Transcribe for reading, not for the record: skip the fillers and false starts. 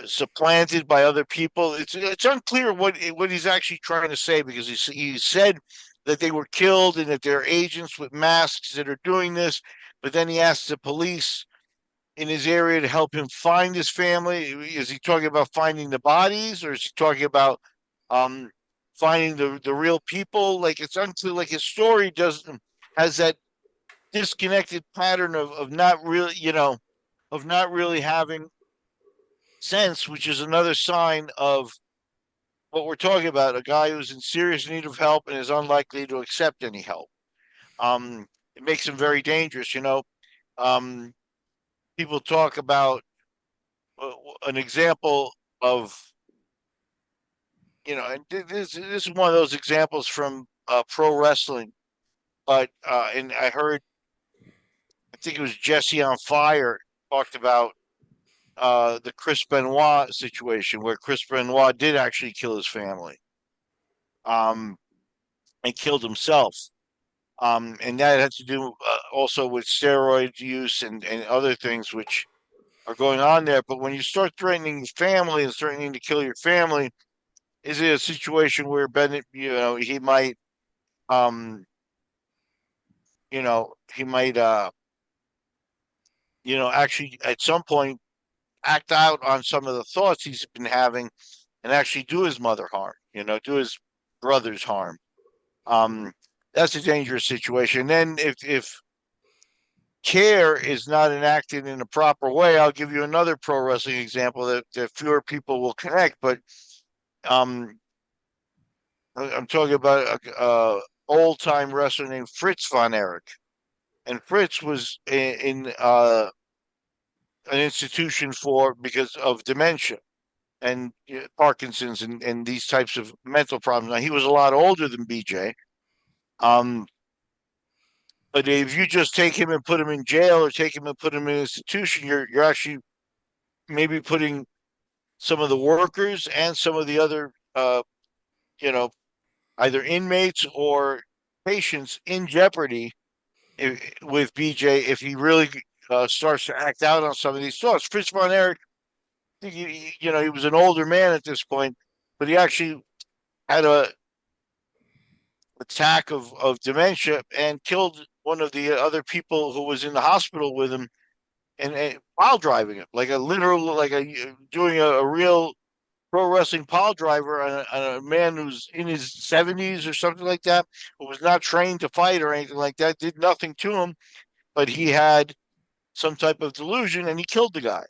supplanted by other people. It's unclear what he's actually trying to say because he said that they were killed and that they're agents with masks that are doing this, but then he asked the police in his area to help him find his family. Is he talking about finding the bodies, or is he talking about um, finding the real people? Like it's unclear. Like his story doesn't has that disconnected pattern of not really, of not really having sense, which is another sign of what we're talking about, a guy who's in serious need of help and is unlikely to accept any help. It makes him very dangerous. Um, people talk about an example of, and this is one of those examples from pro wrestling, but and I think it was Jesse on Fire talked about the Chris Benoit situation where Chris Benoit did actually kill his family, um, and killed himself. And that had to do also with steroid use and other things which are going on there. But when you start threatening your family and threatening to kill your family, is it a situation where Bennett, he might, um, he might, actually at some point act out on some of the thoughts he's been having and actually do his mother harm, do his brothers harm. Um, that's a dangerous situation. And then if care is not enacted in a proper way, I'll give you another pro wrestling example that fewer people will connect. But um, I'm talking about a old time wrestler named Fritz von Erich, and Fritz was in an institution for because of dementia and Parkinson's and these types of mental problems. Now he was a lot older than BJ. Um, but if you just take him and put him in jail or take him and put him in an institution, you're actually maybe putting some of the workers and some of the other, you know, either inmates or patients in jeopardy with BJ if he really starts to act out on some of these thoughts. Fritz von Erich, he was an older man at this point, but he actually had a attack of dementia and killed one of the other people who was in the hospital with him and while driving it, like a literal, like a doing a real pro wrestling pile driver on a man who's in his 70s or something like that, who was not trained to fight or anything like that, did nothing to him, but he had some type of delusion and he killed the guy.